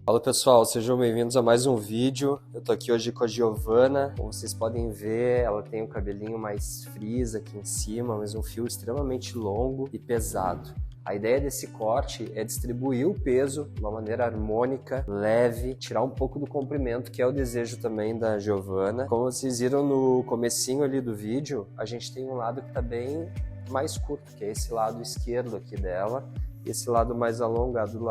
Fala pessoal, sejam bem-vindos a mais um vídeo. Eu tô aqui hoje com a Giovana. Como vocês podem ver, ela tem o cabelinho mais frizz aqui em cima, mas um fio extremamente longo e pesado. A ideia desse corte é distribuir o peso de uma maneira harmônica, leve, tirar um pouco do comprimento, que é o desejo também da Giovana. Como vocês viram no comecinho ali do vídeo, a gente tem um lado que tá bem mais curto, que é esse lado esquerdo aqui dela, e esse lado mais alongado do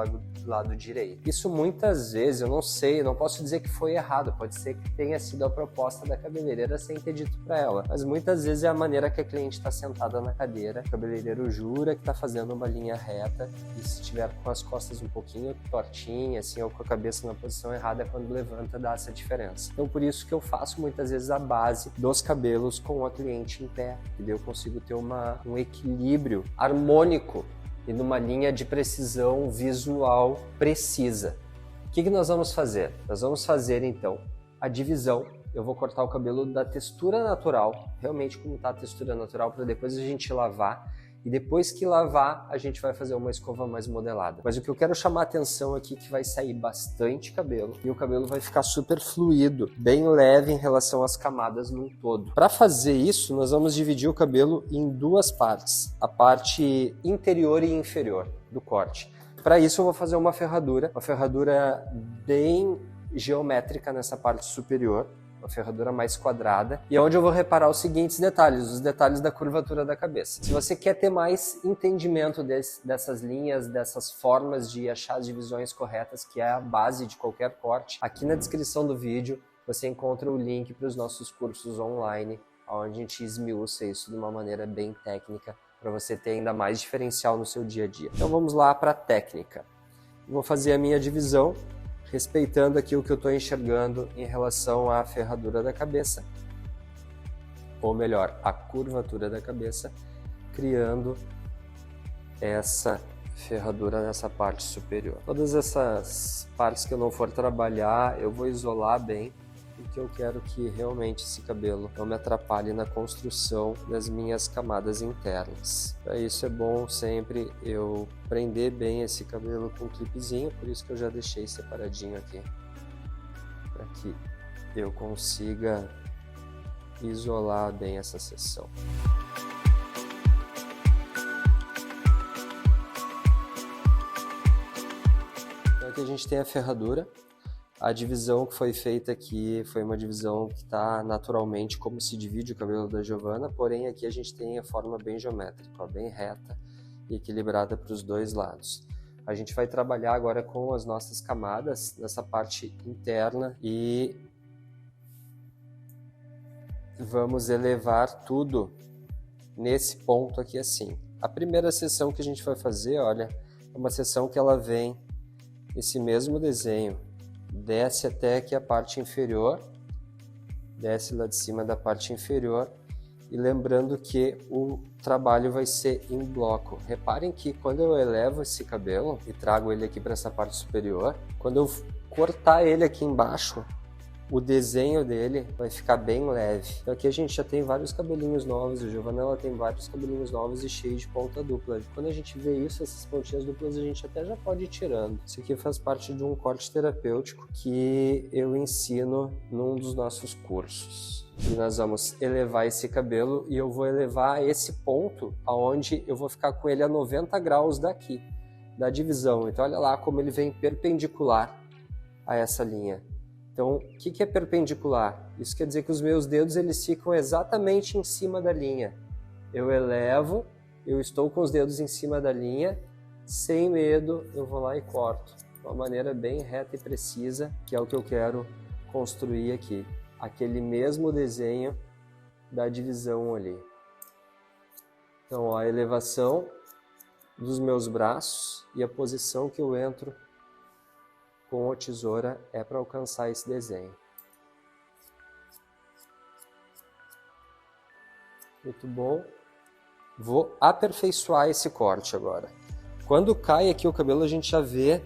lado direito. Isso muitas vezes, eu não sei, eu não posso dizer que foi errado, pode ser que tenha sido a proposta da cabeleireira sem ter dito para ela, mas muitas vezes é a maneira que a cliente está sentada na cadeira, o cabeleireiro jura que está fazendo uma linha reta, e se estiver com as costas um pouquinho tortinhas, assim, ou com a cabeça na posição errada, é quando levanta, dá essa diferença. Então por isso que eu faço muitas vezes a base dos cabelos com a cliente em pé, e daí eu consigo ter um equilíbrio harmônico e numa linha de precisão visual precisa. O que nós vamos fazer? Nós vamos fazer então a divisão. Eu vou cortar o cabelo da textura natural, realmente como está a textura natural, para depois a gente lavar. E depois que lavar, a gente vai fazer uma escova mais modelada. Mas o que eu quero chamar a atenção aqui é que vai sair bastante cabelo e o cabelo vai ficar super fluido, bem leve em relação às camadas num todo. Para fazer isso, nós vamos dividir o cabelo em duas partes, a parte interior e inferior do corte. Para isso eu vou fazer uma ferradura bem geométrica nessa parte superior, uma ferradura mais quadrada, e é onde eu vou reparar os seguintes detalhes, os detalhes da curvatura da cabeça. Se você quer ter mais entendimento dessas linhas, dessas formas de achar as divisões corretas, que é a base de qualquer corte, aqui na descrição do vídeo você encontra o link para os nossos cursos online, onde a gente esmiuça isso de uma maneira bem técnica, para você ter ainda mais diferencial no seu dia a dia. Então vamos lá para a técnica. Vou fazer a minha divisão, respeitando aqui o que eu estou enxergando em relação à ferradura da cabeça, ou melhor, a curvatura da cabeça, criando essa ferradura nessa parte superior. Todas essas partes que eu não for trabalhar, eu vou isolar bem, porque eu quero que realmente esse cabelo não me atrapalhe na construção das minhas camadas internas. Para isso é bom sempre eu prender bem esse cabelo com um clipezinho, por isso que eu já deixei separadinho aqui, para que eu consiga isolar bem essa seção. Então aqui a gente tem a ferradura. A divisão que foi feita aqui foi uma divisão que está naturalmente como se divide o cabelo da Giovana, porém aqui a gente tem a forma bem geométrica, ó, bem reta e equilibrada para os dois lados. A gente vai trabalhar agora com as nossas camadas nessa parte interna e vamos elevar tudo nesse ponto aqui assim. A primeira seção que a gente vai fazer, olha, é uma seção que ela vem esse mesmo desenho, desce até aqui a parte inferior, desce lá de cima da parte inferior, e lembrando que o trabalho vai ser em bloco. Reparem que quando eu elevo esse cabelo e trago ele aqui para essa parte superior, quando eu cortar ele aqui embaixo, o desenho dele vai ficar bem leve. Então aqui a gente já tem vários cabelinhos novos, a Giovana ela tem vários cabelinhos novos e cheios de ponta dupla. Quando a gente vê isso, essas pontinhas duplas, a gente até já pode ir tirando. Isso aqui faz parte de um corte terapêutico que eu ensino num dos nossos cursos. E nós vamos elevar esse cabelo e eu vou elevar esse ponto aonde eu vou ficar com ele a 90 graus daqui, da divisão. Então olha lá como ele vem perpendicular a essa linha. Então, o que é perpendicular? Isso quer dizer que os meus dedos eles ficam exatamente em cima da linha. Eu elevo, eu estou com os dedos em cima da linha, sem medo, eu vou lá e corto. De uma maneira bem reta e precisa, que é o que eu quero construir aqui. Aquele mesmo desenho da divisão ali. Então, ó, a elevação dos meus braços e a posição que eu entro com a tesoura é para alcançar esse desenho. Muito bom. Vou aperfeiçoar esse corte agora. Quando cai aqui o cabelo, a gente já vê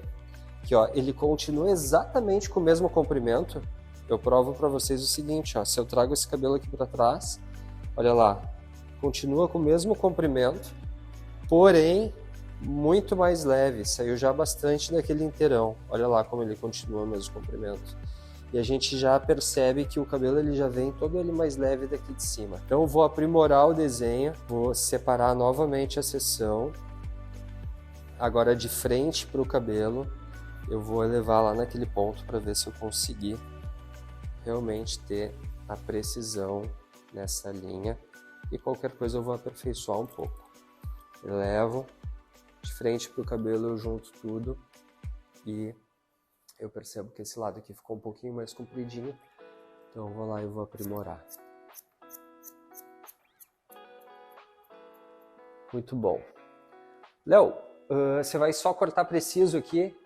que ó, ele continua exatamente com o mesmo comprimento. Eu provo para vocês o seguinte, ó, se eu trago esse cabelo aqui para trás, olha lá, continua com o mesmo comprimento, porém muito mais leve, saiu já bastante daquele inteirão. Olha lá como ele continua o mesmo comprimento. E a gente já percebe que o cabelo ele já vem todo ele mais leve daqui de cima. Então eu vou aprimorar o desenho, vou separar novamente a seção. Agora de frente para o cabelo, eu vou elevar lá naquele ponto para ver se eu conseguir realmente ter a precisão nessa linha. E qualquer coisa eu vou aperfeiçoar um pouco. Elevo, de frente para o cabelo eu junto tudo e eu percebo que esse lado aqui ficou um pouquinho mais compridinho, então eu vou lá e vou aprimorar. Muito bom. Léo, você vai só cortar preciso aqui,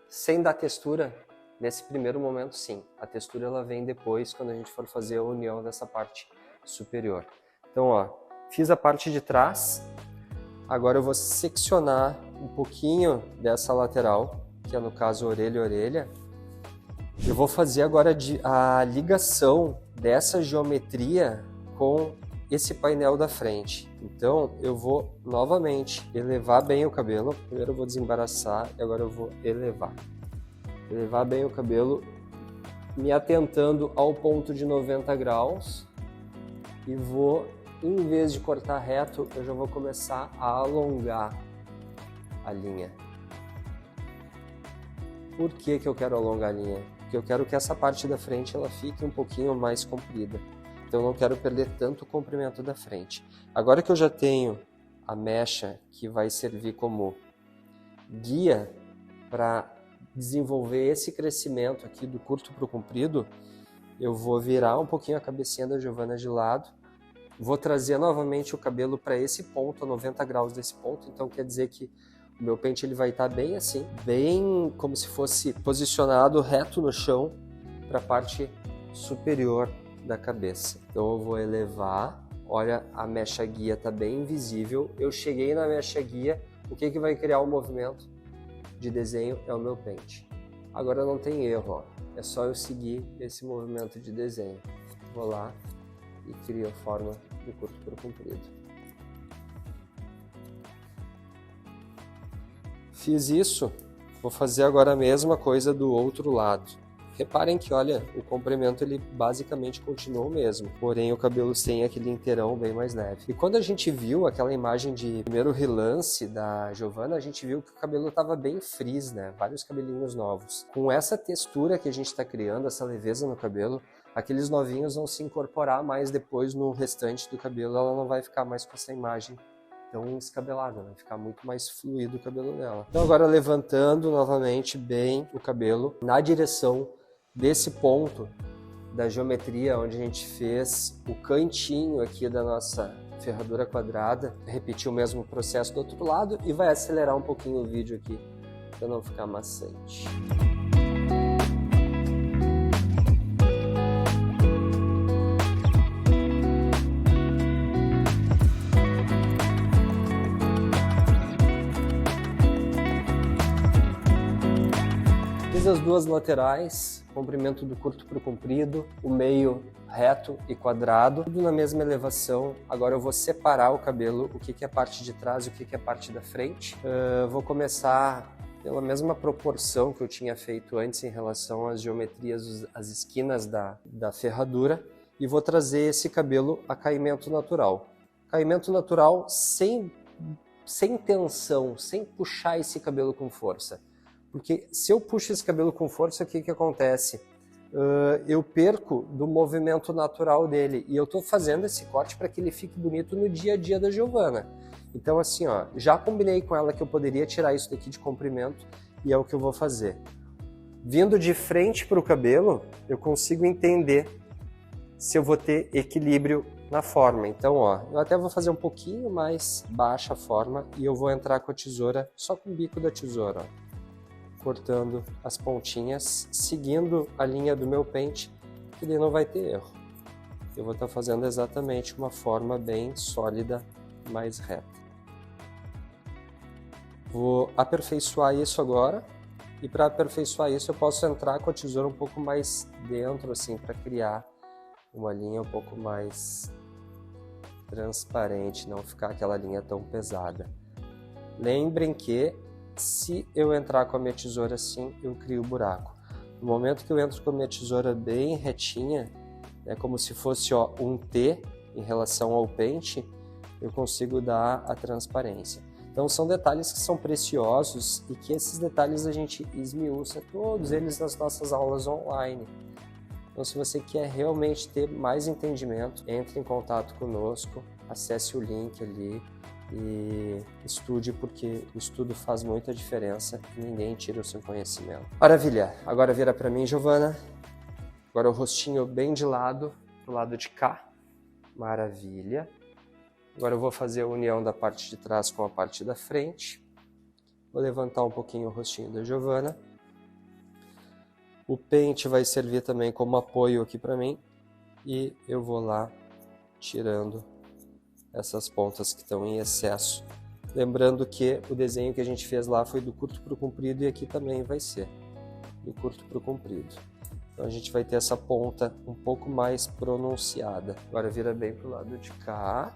sem dar textura? Nesse primeiro momento, sim. A textura ela vem depois, quando a gente for fazer a união dessa parte superior. Então, ó, fiz a parte de trás, agora eu vou seccionar um pouquinho dessa lateral, que é no caso orelha e orelha. Eu vou fazer agora a ligação dessa geometria com esse painel da frente. Então eu vou novamente elevar bem o cabelo. Primeiro eu vou desembaraçar e agora eu vou elevar. Elevar bem o cabelo, me atentando ao ponto de 90 graus. E vou, em vez de cortar reto, eu já vou começar a alongar a linha. Por que eu quero alongar a linha? Porque eu quero que essa parte da frente ela fique um pouquinho mais comprida. Então eu não quero perder tanto o comprimento da frente. Agora que eu já tenho a mecha que vai servir como guia para desenvolver esse crescimento aqui do curto para o comprido, eu vou virar um pouquinho a cabecinha da Giovana de lado, vou trazer novamente o cabelo para esse ponto, a 90 graus desse ponto, então quer dizer que o meu pente ele vai estar bem assim, bem como se fosse posicionado reto no chão para a parte superior da cabeça. Então eu vou elevar, olha, a mecha guia está bem visível, eu cheguei na mecha guia, o que vai criar o movimento de desenho é o meu pente. Agora não tem erro, ó. É só eu seguir esse movimento de desenho. Vou lá e crio a forma do curto para o comprido. Fiz isso, vou fazer agora a mesma coisa do outro lado. Reparem que, olha, o comprimento ele basicamente continua o mesmo, porém o cabelo tem aquele inteirão bem mais leve. E quando a gente viu aquela imagem de primeiro relance da Giovana, a gente viu que o cabelo estava bem frizz, né? Vários cabelinhos novos. Com essa textura que a gente está criando, essa leveza no cabelo, aqueles novinhos vão se incorporar mais depois no restante do cabelo, ela não vai ficar mais com essa imagem tão escabelada, vai ficar muito mais fluido o cabelo dela. Então agora levantando novamente bem o cabelo na direção desse ponto da geometria onde a gente fez o cantinho aqui da nossa ferradura quadrada, repetir o mesmo processo do outro lado e vai acelerar um pouquinho o vídeo aqui para não ficar maçante. Fiz as duas laterais, comprimento do curto para o comprido, o meio reto e quadrado, tudo na mesma elevação. Agora eu vou separar o cabelo, o que é a parte de trás e o que é a parte da frente. Vou começar pela mesma proporção que eu tinha feito antes em relação às geometrias, as esquinas da ferradura, e vou trazer esse cabelo a caimento natural. Caimento natural sem tensão, sem puxar esse cabelo com força. Porque se eu puxo esse cabelo com força, o que acontece? Eu perco do movimento natural dele. E eu estou fazendo esse corte para que ele fique bonito no dia a dia da Giovana. Então assim, ó, já combinei com ela que eu poderia tirar isso daqui de comprimento e é o que eu vou fazer. Vindo de frente para o cabelo, eu consigo entender se eu vou ter equilíbrio na forma. Então, ó, eu até vou fazer um pouquinho mais baixa a forma e eu vou entrar com a tesoura, só com o bico da tesoura, ó, cortando as pontinhas, seguindo a linha do meu pente, que ele não vai ter erro. Eu vou estar fazendo exatamente uma forma bem sólida, mais reta. Vou aperfeiçoar isso agora, e para aperfeiçoar isso eu posso entrar com a tesoura um pouco mais dentro, assim, para criar uma linha um pouco mais transparente, não ficar aquela linha tão pesada. Lembrem que se eu entrar com a minha tesoura assim, eu crio o buraco. No momento que eu entro com a minha tesoura bem retinha, é como se fosse um T em relação ao pente, eu consigo dar a transparência. Então são detalhes que são preciosos e que esses detalhes a gente esmiuça todos eles nas nossas aulas online. Então se você quer realmente ter mais entendimento, entre em contato conosco, acesse o link ali e estude, porque o estudo faz muita diferença e ninguém tira o seu conhecimento. Maravilha! Agora vira para mim, Giovana. Agora o rostinho bem de lado, do lado de cá. Maravilha! Agora eu vou fazer a união da parte de trás com a parte da frente. Vou levantar um pouquinho o rostinho da Giovana. O pente vai servir também como apoio aqui para mim. E eu vou lá tirando essas pontas que estão em excesso. Lembrando que o desenho que a gente fez lá foi do curto para o comprido e aqui também vai ser do curto para o comprido. Então a gente vai ter essa ponta um pouco mais pronunciada. Agora vira bem para o lado de cá.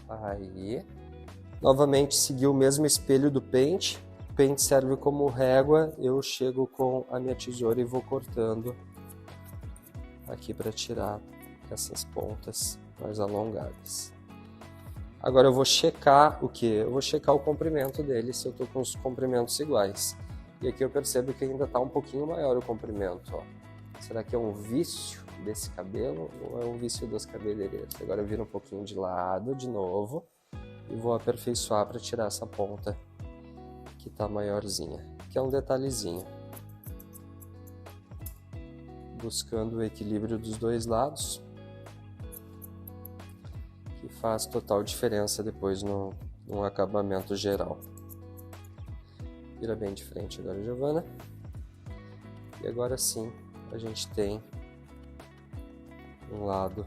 Aí. Novamente seguir o mesmo espelho do pente. O pente serve como régua. Eu chego com a minha tesoura e vou cortando aqui para tirar essas pontas mais alongadas. Agora eu vou checar o que? Eu vou checar o comprimento dele, se eu estou com os comprimentos iguais. E aqui eu percebo que ainda está um pouquinho maior o comprimento. Ó. Será que é um vício desse cabelo ou é um vício dos cabeleireiros? Agora eu viro um pouquinho de lado de novo e vou aperfeiçoar para tirar essa ponta que está maiorzinha, que é um detalhezinho. Buscando o equilíbrio dos dois lados, que faz total diferença depois no acabamento geral. Vira bem de frente agora, Giovana. E agora sim, a gente tem um lado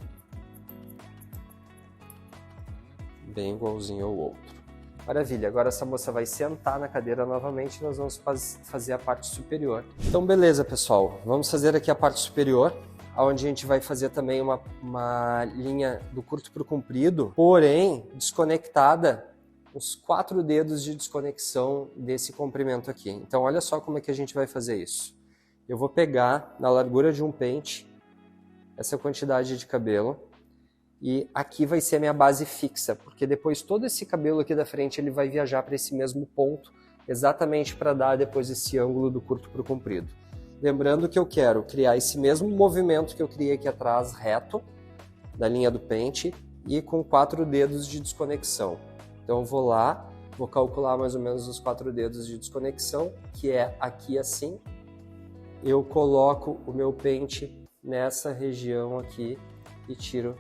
bem igualzinho ao outro. Maravilha, agora essa moça vai sentar na cadeira novamente e nós vamos fazer a parte superior. Então beleza, pessoal, vamos fazer aqui a parte superior, onde a gente vai fazer também uma linha do curto para o comprido, porém desconectada, os 4 dedos de desconexão desse comprimento aqui. Então olha só como é que a gente vai fazer isso. Eu vou pegar na largura de um pente essa quantidade de cabelo e aqui vai ser a minha base fixa, porque depois todo esse cabelo aqui da frente ele vai viajar para esse mesmo ponto, exatamente para dar depois esse ângulo do curto para o comprido. Lembrando que eu quero criar esse mesmo movimento que eu criei aqui atrás, reto, da linha do pente, e com 4 dedos de desconexão. Então eu vou lá, vou calcular mais ou menos os 4 dedos de desconexão, que é aqui assim. Eu coloco o meu pente nessa região aqui e tiro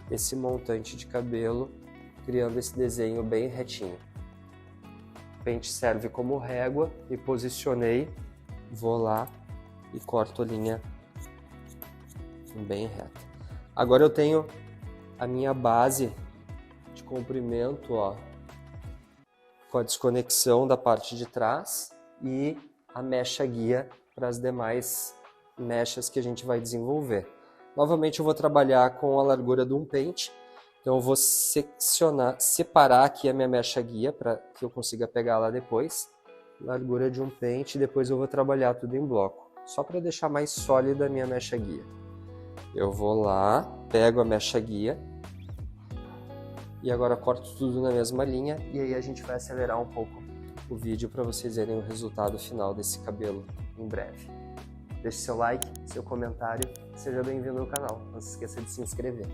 esse montante de cabelo, criando esse desenho bem retinho. O pente serve como régua, me posicionei, vou lá e corto a linha bem reta. Agora eu tenho a minha base de comprimento, ó, com a desconexão da parte de trás e a mecha guia para as demais mechas que a gente vai desenvolver. Novamente eu vou trabalhar com a largura de um pente, então eu vou separar aqui a minha mecha guia para que eu consiga pegar lá depois. Largura de um pente, depois eu vou trabalhar tudo em bloco, só para deixar mais sólida a minha mecha guia. Eu vou lá, pego a mecha guia e agora corto tudo na mesma linha e aí a gente vai acelerar um pouco o vídeo para vocês verem o resultado final desse cabelo em breve. Deixe seu like, seu comentário, seja bem-vindo ao canal, não se esqueça de se inscrever.